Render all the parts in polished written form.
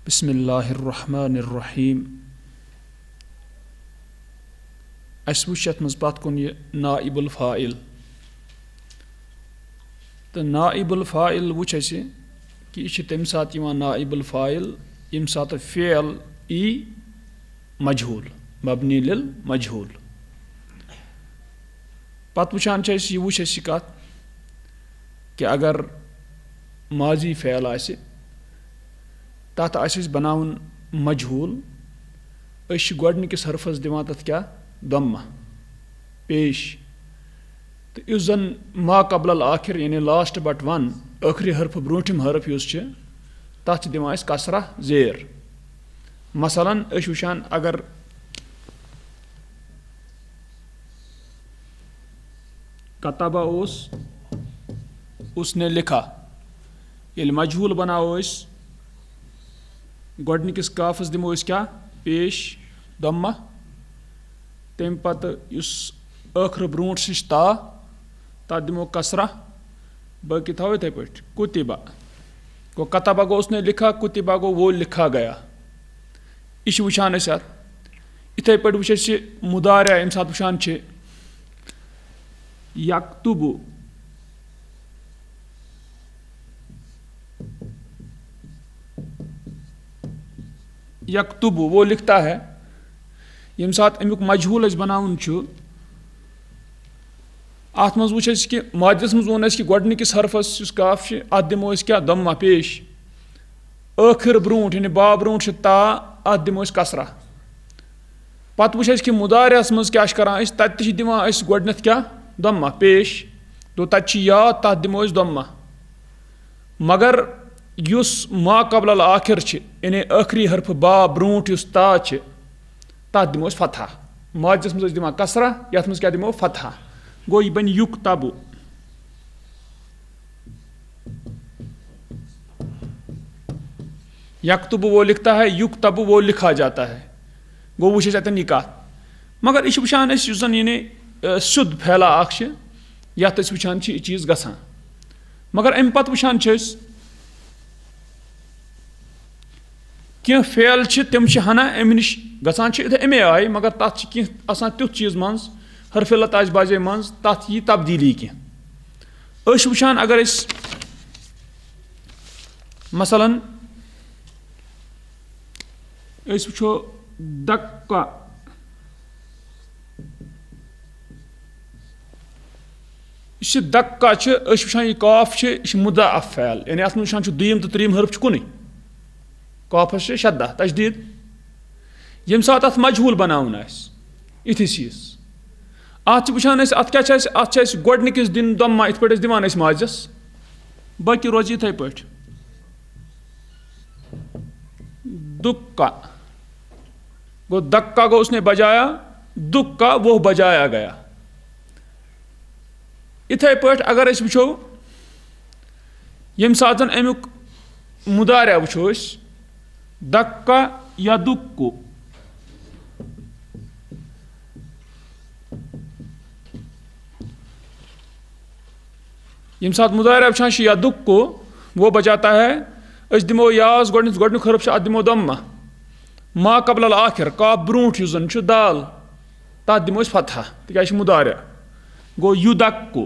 बिस्मिल्लाहिर्रहमानिर्रहीम। अस वुच यथ मज पत कुन यह नाइबुल फ़ाइल तो नाइबुल फ़ाइल वुच असे कि यह तम सात नाइबुल फ़ाइल यम सात फ़ेल ई मजहूल मबनी लिल मजहूल। पत वुचान यह वुच अस कत कि अगर माजी फ़ेल आसे तथ आस बनाउन मजहूल अस गोडनिकिस हरफस दिवान तथ क्या दम्मा पेश तो इस जन मा कबल आखिर यानी लास्ट बट वन आखिरी हरफ ब्रोठिम हरफ युस तथ दिवान अस कसरा जेर। मसलन अस वुचान अगर कतबा उसने लिखा ये मजहूल बनाओ गोडनिकिस काफस दिमो क्या पेश दम्मा तम पत आखिर ब्रोट सिश ता तथ दिमो कसरा बाकी थो इथे पे कुतिबा गो कतबा गो उसने लिखा कुतिबा गो वो लिखा गया। यह वुचान इथे पे वुच मुदारिया यम सात वुचान यक्तुबु यक्तुबु वो लिखता है। यम सात अमुक मजहूल बनाउन अत मज वुच कि मादिस मज वोन कि गोडनिकिस हरफस काफ अत दिमो क्या दम्मा पेश आखिर ब्रोट यानी बा ब्रोट ता अत दिमो कसरा। पत वुच कि मुदारियस मज क्या करान तत दिवान गोडनथ क्या दम्मा पेश तो तत याद तथ दिमो दम्मा मगर युस मा कबल आखिर यानी आखिरी हरफ बा ब्रोट ता तथ दिमो फतहा। माजिस मज दिवान कसरा यथ मज क्या दिमो फतहा गो यह बन युक्तबु। यक्तुबु वो लिखता है युक्तबु वो लिखा जाता है गो वुच अतन यह मगर यह वुचान यानी सुध फैला यथ वुचान यह चीज़ गसान मगर अम पत वुचान कह फेल तम हना अम नश गसान अमे आय मगर तथ कह तुथ चीज़ मज हरफिलत आज बाजे मज तथ यी तब्दीली कह वुचान अगर मसलन वुचो दक्का दक्का वुचान यह काफ मुदाअफ फैल यानी अत वुचान दुयम तो त्रीम हरफ कुन काफस शद्दा तशदीद यम सात अत मजहूल बनाउन इथि चीज अत वुचान अत क्या गोडनिकिस दिन दम्मा इत पे दिवान माजस बाकी रोज इथे पे दुक्का गो दक्का गो उसने बजाया दुक्का वो बजाया गया। इथे पे अगर वुचो यम सात अमुक मुदारिया वुचो दक्का या दुक्कु यम सात मुदारिया वुचान या दुक्कु वो बजाता है अस दिमो याज गोडनुक हरफ अत दिमो दम्मा मा कबल आखिर काफ ब्रोट यु जन दाल तथ दिमो फतहा तक मुदारिया गो युदक्कु।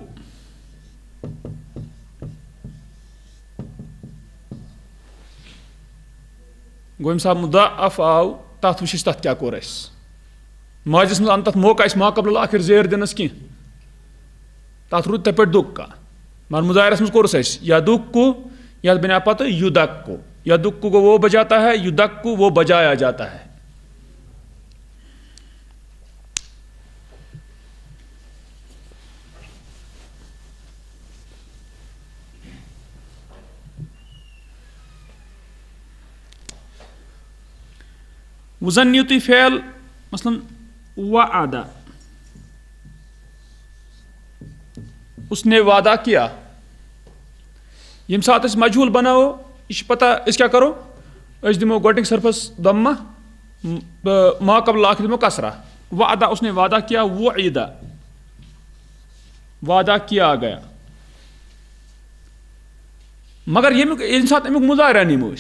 गो यम सात मुदाअफ आव तथ वुच तथ क्या कोर माजिस मज अन तथ मौका मा कबल आखिर जेर दिनस कह तथ रूद ते पे दुक्का मगर मुदारियस मज कोरस या दुक्कु या बना पत युदक्कु। यदुक्कु को वो बजाता है युदक्कु वो बजाया जाता है। वज़न्यती फ़ेल मसलन वअदा उसने वादा किया। यम सात मजहूल बनाओ यह पता क्या करो दिमो गोडनिक हरफस दम्मा मा कबल आखिर दिमो कसरा वादा उसने वादा किया वो ईदा वादा किया गया मगर ये सात अमुक मुजारिया निमो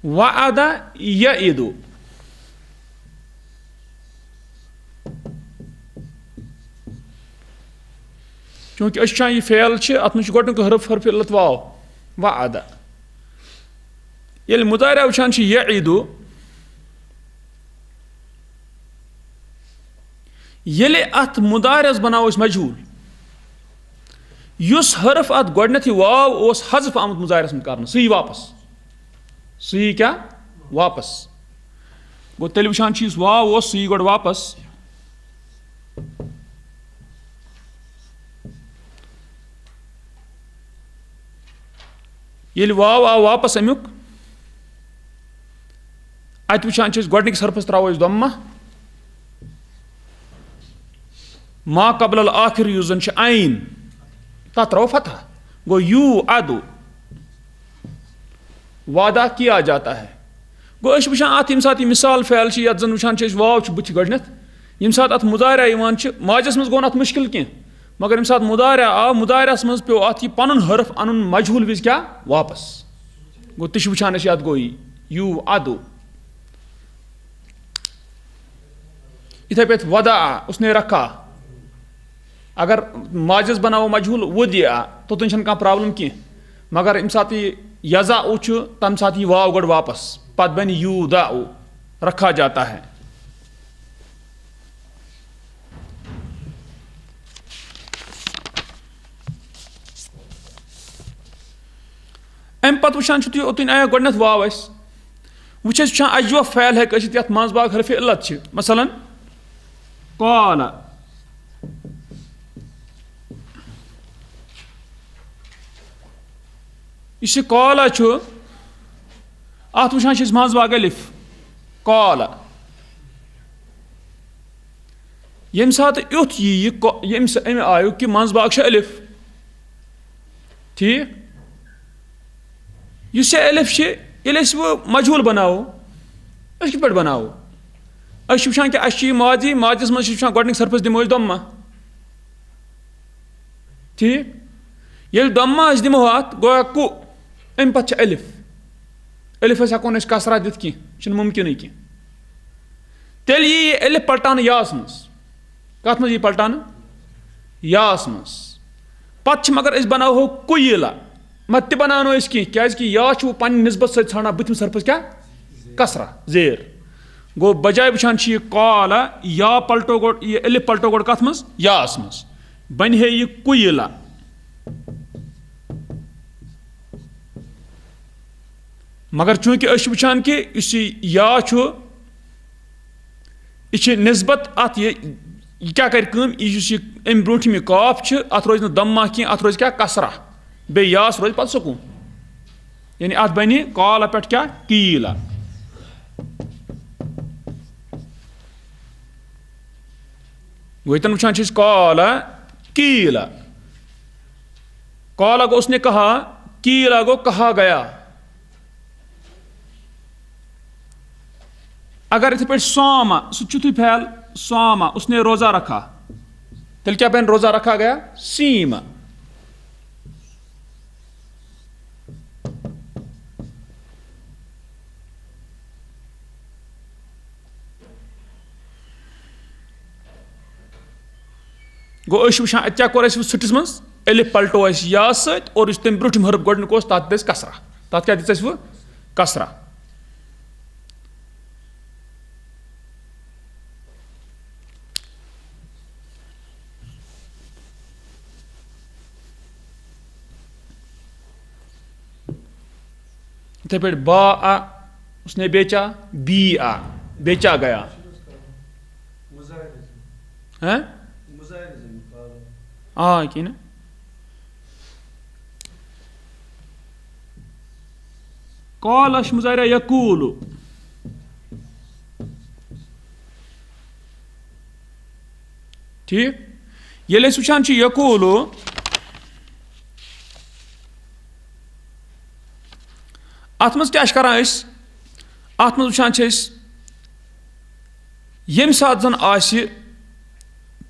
वअदा यइदु चूंकि अशान यह फेल अत मे गोडनुक हरफ हरफ इल्लत वाव वअदा ये मुदारिया वुचान यइदु ये अत मुदारियस बनाओ मजहूल युस हरफ अत गोडनेथ वाव ओस हज़फ आमुत मुजारियस में करना सही वापस सही क्या वापस गो तेल वुचान वाव ओस सही गोड वापस ये वाव आव वापस अमुक अत वुचान गोडनिकस हरफस त्रो दम्मा मा कबल आखिर युस जन आइन तथ त्रो फतह गो यू अदु वादा किया जाता है गो वुचान अत यम सात मिसाल फैल ये जन वुचान वाव बुथ गोडनेथ यम सात अत मुदारिया माजस मज गो अत मुश्किल कह मगर यम सात मुदारिया आव मुदारियास मज पे अत यह पनुन हरफ अन मजहूल विज क्या वापस गो तह वुचान अत गो यू अदु इथे पे वदा उसने रखा अगर माजस बनाओ मजहूल वदिया तो तुम कह प्रॉब्लम कह मगर यम सात यजा तम सात यह वाव गोड वापस पत बन यू दा रखा जाता है अम पत वुचान ओतन आया गोडनेथ वाव वुच वुचान अजवा फैल हे मज बाग हरफ इल्लत मसलन कॉल इस कॉल अत वुचान मज बाग अलिफ कॉल यम सात युथ यम आयु कि मज बाग अलिफ ठीक इस अलिफ ये मजहूल बनाओ कित पे बनाओ वुचान कि माजी माजिस मज वुचान गोडनिकस हरफस दिमो दम्मा ठीक ये दम्मा दिमो अत गोया कु अम पे अलिफ अलिफस हेको कसरा दिथ कह मुमकिन कह तेल यी अलिफ पलटान यास मज कत मज यी पलटान यास मज पत मगर बनाओ कुयला मत बनानो क्या या पन्न निस्बत सत ाना बुथमिस हरफस क्या कसरा जेर गो बजाय वुचान कॉल या पलटो गोड यह अलिफ पलटो गोड कत मज यास मज बन हे यह कुयला मगर चूंकि वुचान कि या यह निस्बत अत यह क्या कर अम ब्रोठम यह काफ अत रोज दम्मा कह अत रोज क्या कसरा बे यास रोज पत सुकून यानी अत बन कॉल पे क्या कीला गोतन वुचान कॉल कीला कॉल गो उसने कहा कीला गो कहा गया अगर इथे पे सोमा सुचुथु फैल सोमा उसने रोजा रखा तेल क्या बन रोजा रखा गया सीमा गो वुचान क्या कोर सटिस मज अलिफ पलटो या सत और तम ब्रोठम हरफ गोडनुक तथ दिस कसरा तथ क्या दिस वो कसरा इथे पे बा आ उसने बेचा बी आ बेचा गया है हाँ कि ना कॉल मुजारिया यकूल ठीक ये वुचान यकूल अत मज क्या करान अत मज वुचान यम सात जन आसि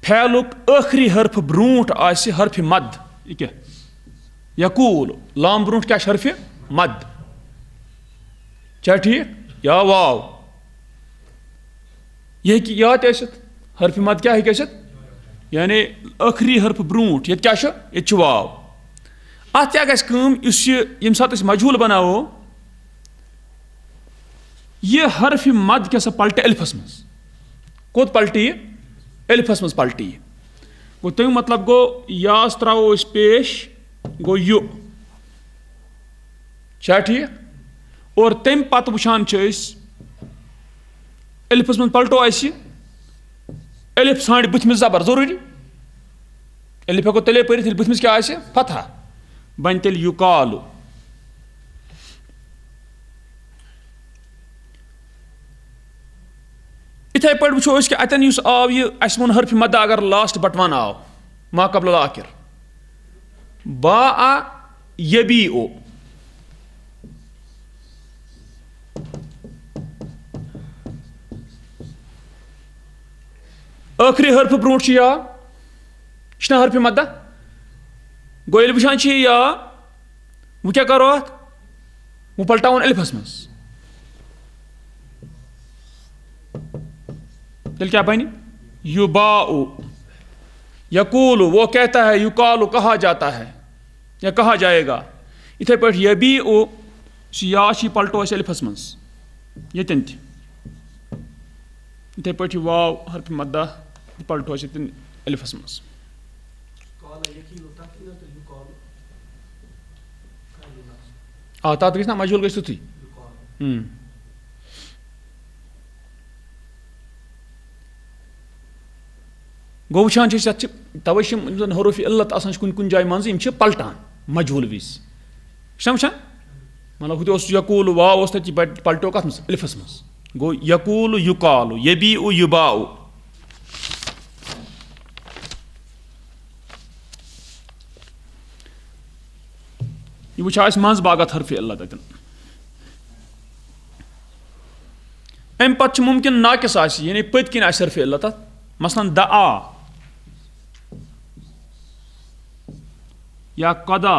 फैलुक आखिरी हरफ ब्रूट आसि हरफ मद यह क्या यकूल लाम ब्रूट क्या हरफ मद क्या ठीक या वाव यह कि याद हरफ मद क्या है यानी आखरी हरफ ब्रूट ये क्या ये वाव अत क्या ये सात मजहूल बनावो यह हरफ मद क्या पलटे अलिफस मज कोत पलटे अलिफस मज पलटे गो तमें मतलब गो यास त्रो पेश गो यु क्या ठीक और तम पत वुचान अलिफस मज पलटो अलिफ सांड बुथ में जबर जरूरी अलिफ हेको तेले पढ़ित बुथ में क्या फतह बन तेल युकालु इथे पे वो कि अतन आव यह वो हरफ मद अगर लास्ट बटवान आव मा कबल आखिर बा आ यबी ओ आखिरी हरफ ब्रोट या हरफ मद गो ये वुचान या वो क्या करो वो पलटावन अलिफस मज तेल क्या बनी युबाउ यकूल वो कहता है युकालु कहा जाता है या कहा जाएगा इथे पे यबी ओ या पलटो अलिफस मज यतन इथे पे वाव हरफ मद्दा पलटो अलिफस मज तथ गई मजहूल गई तुथी गो वुचान तवे हरूफ इल्लत कुन कुन जाय मज पलटान मजहूल विज वुचान मतलब हु यकूल वाव पलटो कत मज अलिफस मज गो यकूल युकाल यबी उ युबाउ यह वुचा मज बागत हरफ इल्लत अतन अम पत् मुमकिन नाकिस यानी पत किन हरफ इल्लत मसलन दआ या कदा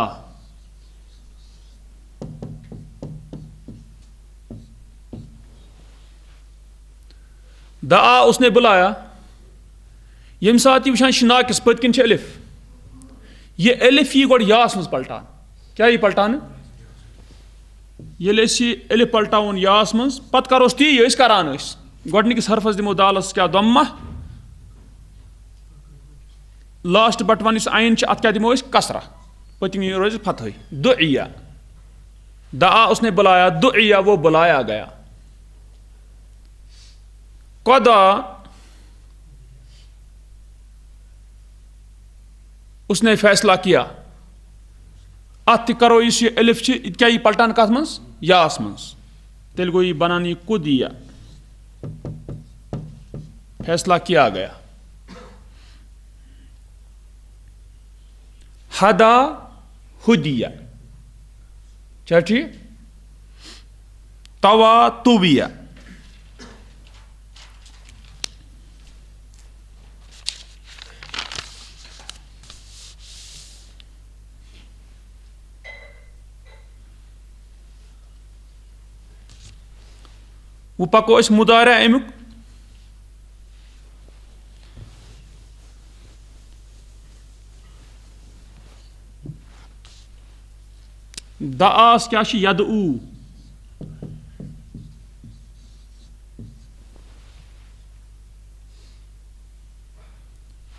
दआ उसने बुलाया यम सात वुचान नाकिस पत किन अलिफ यह अलिफ यी गोड यास मज पलटान क्या यह पलटान ये अलिफ पलटावन यास मज पत करोस ती यह करान गोडनिकिस हरफस दिमो दालस क्या दम्मा लास्ट बटवन आयन अत क्या दिमो कसरा पतिम रोज फतह दुइया दआ उसने बुलाया दुइया वो बुलाया गया कदा उसने फैसला किया अत करो इस अलिफ क्या यह पलटान कत मज यास मज तेल गो यह बनान यह कुदिया फैसला किया गया हदा हुदिया क्या ठीक तवा तुबिया वो पको मुदारा अमुक दास क्या यदऊ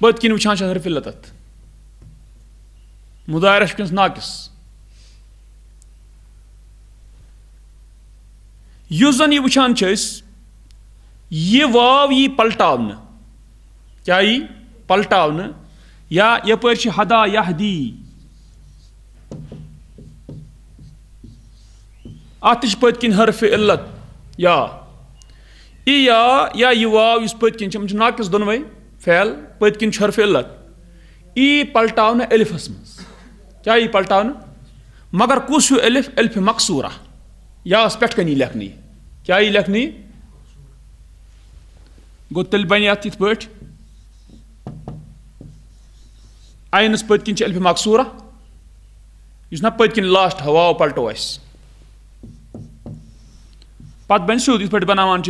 पत किन वुचान हरफ इल्लत मुदारा नाकिस युस जन यह वुचान यह वाव यी पलटावन क्या यी पलटावन या यपर हदा यहदी अत पत किन हरफ इल्लत या यह वाव इस पत किन नाकिस दोनवे फैल पत किन हरफ इल्लत ई पलटावन अलिफस मज क्या यी पलटावन मगर कुस अलिफ अलिफ मकसूरा या पेट कनी लेखनी क्या यी लेखनी गो तेल बन अत इत पे आयनस पत किन अलिफ मकसूरा इस ना पत किन लास्ट वाव पलटो पत बन सिद्ध इत पे बनावान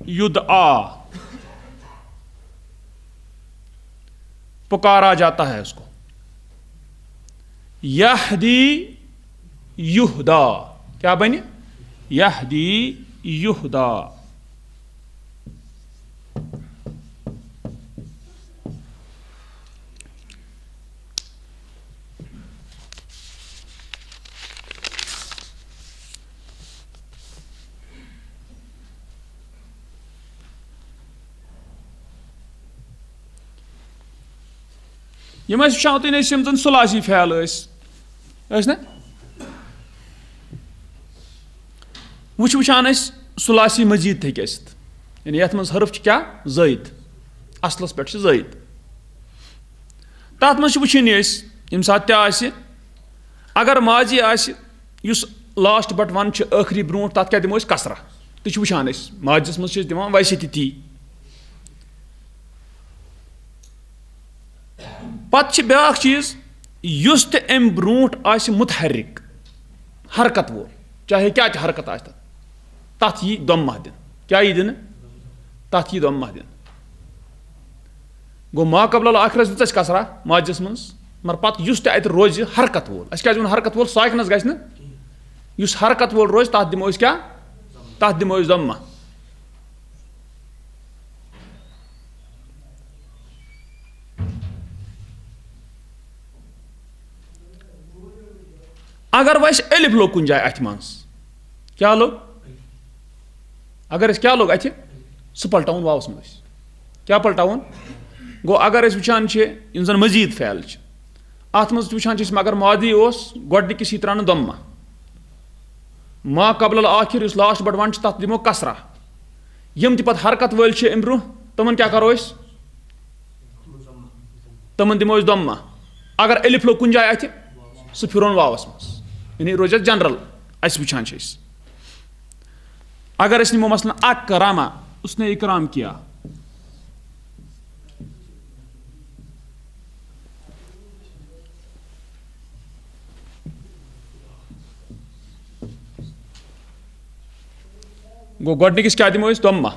युद्ध आ, पुकारा जाता है उसको। यहदी युहदा, क्या बने? यहदी युहदा। यम वुचान तुम यम जन सुलासी फैल ना वुचान सुलासी मजीद थे यानी ये मज हरफ क्या ज़ायद, असलस पे ज़ायद। तथ मज वुचन यम सात अगर माजी आस लास्ट बट वन आखिरी ब्रो तथ क्या दिमो कसरा, तो वुचान माजिस मज दिवान वैसे ती। पत ब्याक चीज युस ते अम ब्रोट आस मुतहरिक हरकत वोल, चाहे क्या हरकत आस तथ यी दम्मा दिन। क्या यी दिन? तथ यी दम्मा दिन। गो मा कबल आखिर दिस कसरा माजिस मज, मगर पत युस ते अत रोज हरकत वोल। अस क्या हरकत वोल साकिनस गस न, युस हरकत वोल रोज तथ दिमो क्या? तथ दिमो दम्मा। अगर वह एलिफ लोग कुन जाए अथ मज, क्या लोग? अगर क्या लोग अथ सह पलटावन वावस मज। क्या पलटावन? गो अगर वुचान इन जन मजीद फैल अत मज वुचान अगर मादी गोडनिकिस त्रा दम्मा, मा कबल आखिर इस लास्ट बट वन तथ दिमो कसरा। यम ति पत हरकत वल अम ब्रो तमन क्या करो तमन दिमो दम्मा। अगर एलिफ लोग कुन जाए अथ सह फिरोन वावस मज, यानी रोज जनरल अस वुचान। अगर अस निमो मसलन अकरमा, उसने इकराम किया, गो गोडनिकिस क्या दिमो दम्मा,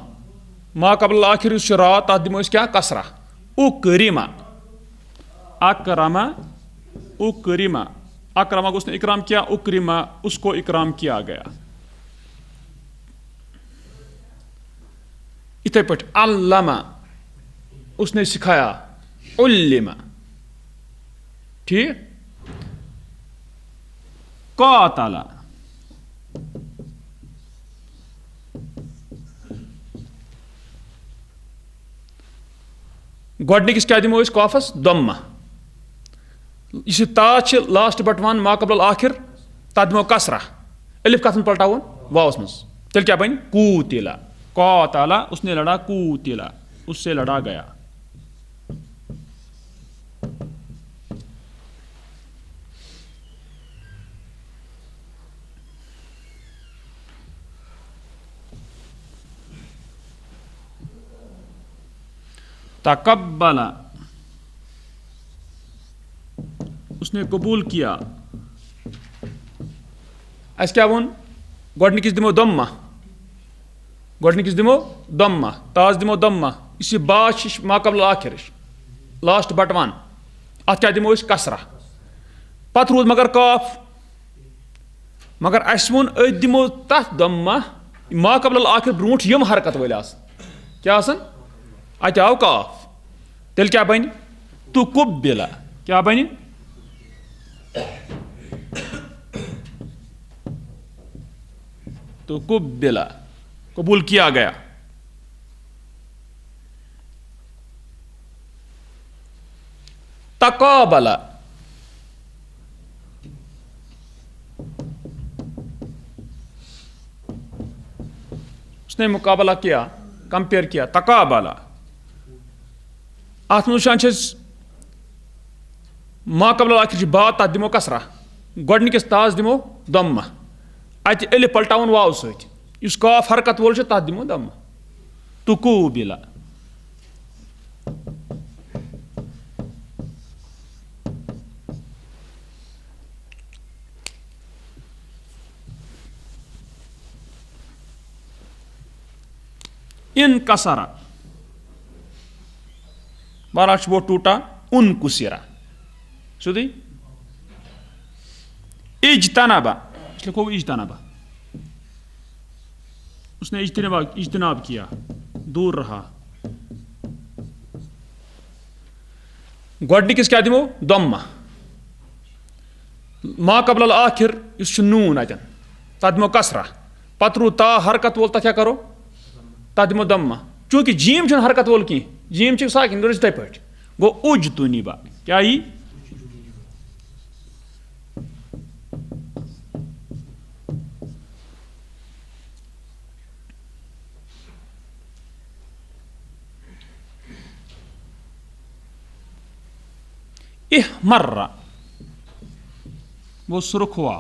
मा कबल आखिर रा तथ दिमो क्या कसरा। उकरिमा, अकरमा उकरिमा, अकरमा को उसने इकराम किया, उकरिमा उसको इकराम किया गया। इथे पे अल्लमा उसने सिखाया, उल्लिमा। ठीक। कातला, गोडनिकिस क्या दिमो कॉफस दम्मा। इस ताज लास्ट बट वन मा कबल आखिर तथ दिमो कसरा, एलिफ कथ पलटावन वावस मज, तेल क्या बन? कूतिला। कातला उसने लड़ा, कूतिला उससे लड़ा गया। तकब्बला उसने कबूल किया। अस क्या वोन? गोडनिकिस दिमो दम्मा, गोडनिकिस दिमो दम्मा, ताज दिमो दम्मा। इस बाश मा कबल आखिर लास्ट बट वन अत क्या दिमो कसरा। पत रूद मगर काफ, मगर अस वोन अत दिमो तथ दम्मा मा कबल आखिर ब्रोट यम हरकत वल क्या अत आव काफ, तेल क्या बन? तुकुब्बिला। क्या बन? तुकुब्बिला, कबूल किया गया। तकाबला, उसने मुकाबला किया, कंपेयर किया। तकाबला अत वुचान मा कबल आखिर बात तथ दिमो कसरा, गोडनिकिस ताज दिमो दम्मा, अत एलिफ पलटावन वाव सत, इस काफ हरकत वोल तथ दिमो दम्मा। तुकुबिला। इन कसरा बहरहाल वो टूटा, उन कुसिरा सुधी। इज्तनाबा, लिखो इज्तनाबा, उसने इज्तनाब किया, दूर रहा। गोडनिकिस क्या दिमो दम्मा, मा कबल आखिर इस नून अतन तथ दिमो कसरा, पत्रू ता हरकत वोल तथ क्या करो तथ दिमो दम्मा। चूंकि जीम छन हरकत वोल की, जीम छ साकिन रोज तै पट गो उज तुनिबा, क्या यी इहमर्रा, वो सुर्ख हुआ।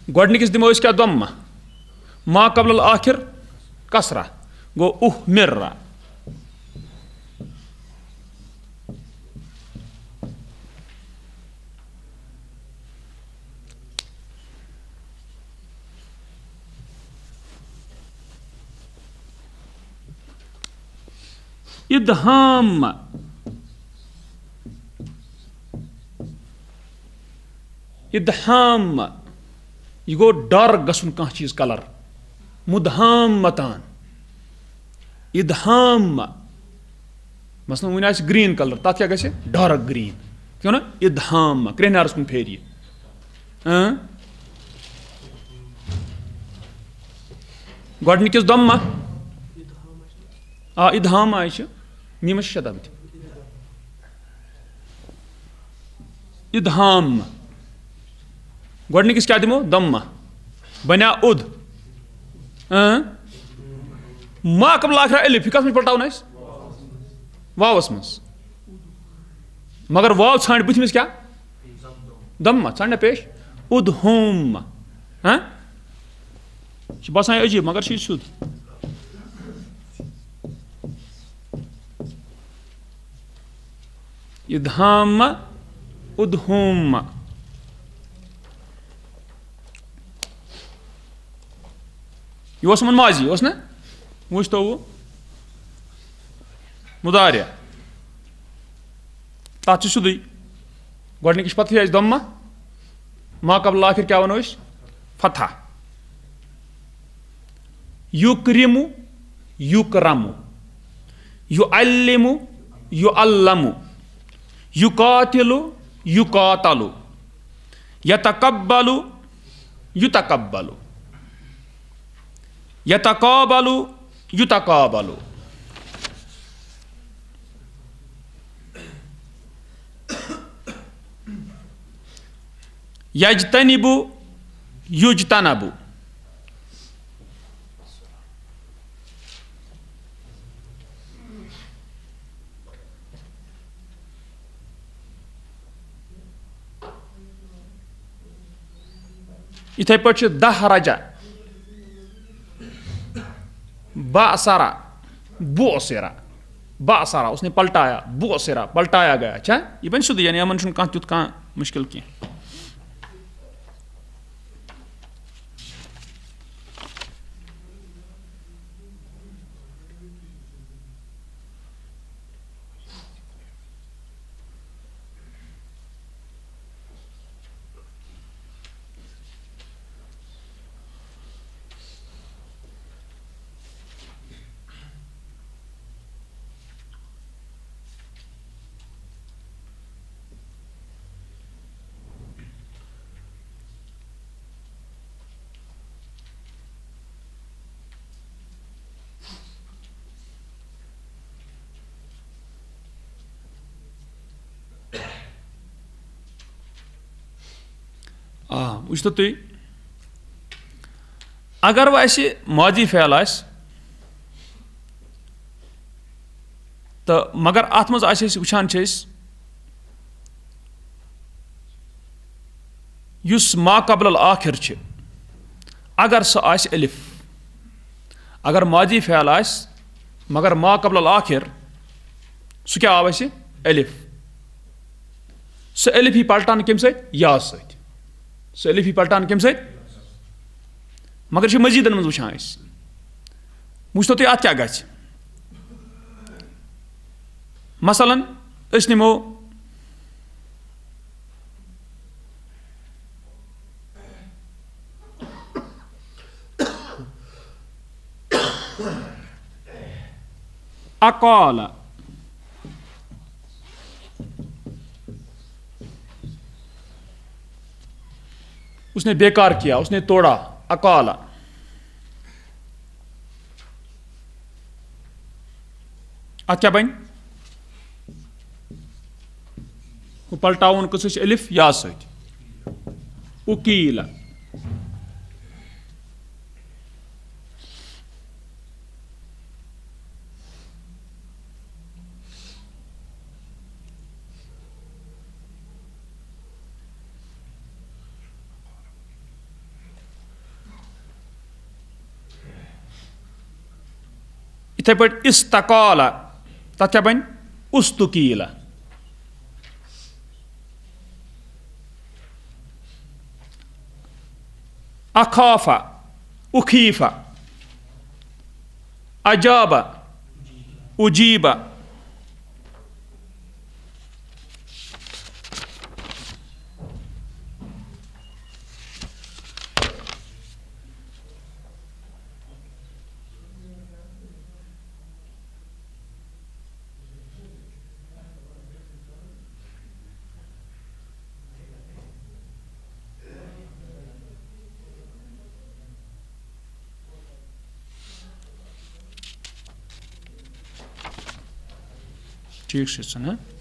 गोडनिकिस दिमो क्या दम्मा, मा कबल आखिर कसरा गो उहमिर्रा। इदहाम, इदहाम यह गो डर गसन कह चीज कलर, मुदहाम मतान इदहाम। मसलन वन आस ग्रीन कलर, तथ क्या गसे डार्क ग्रीन, क्यों ना इदहाम क्रेनारस कुन फेर। गोडनिकिस दम्मा आ इदहाम आय मीमस शब्द इदहाम। गोडनिकिस क्या दिमो दम्मा, बना उद, मा कबल आखिर अलिफ कस मज पलटावन अस वावस मज, मगर वाव छान बुथ क्या दम्मा छान पेश उदहोम। बसान अजीब मगर शुद्ध। इदहाम उदहोम, यह माजी ना वो तो वो मुदारिया तथ सुधी। गोडनिकिस पत्थर दम्मा, मा कबल आखिर क्या वनो फथा। युक्रिमु युक्रमु, युअल्लिमु युअल्लमु, युकातिलु युकातलु, यतकब्बलु युतकब्बलु, यतकाबलु युतकाबलु। यजतनिबु युजतनबु, इथे पे दहरजा बासरा बोसरा, बासरा उसने पलटाया, बोसरा पलटाया गया। अच्छा ये बन शुद्ध, यानी अमन कह तुत कह मुश्किल की। वुच तो तुई, अगर वह माजी फ़ैल तो मगर अत मज वुचान युस मा कबल आखिर अगर सह आस अलिफ, अगर माजी फ़ैल मगर मा कबल आखिर सह क्या आव अलिफ, सह अलिफ ही पलटान कम सह या सह, सह अलिफ ही पलटान कम सह मगर मजीदन मज वुचान वुचतो तुम अत क्या गछ मसलन निमो अकाल उसने बेकार किया, उसने तोड़ा, अकाल। अत क्या बन पलटावन कस अलिफ या सत उकील। इथे पे इस्तकाल तथ क्या बन उस्तुकील। अखाफा उखीफा अजाबा उजीबा। ठीक से सुना।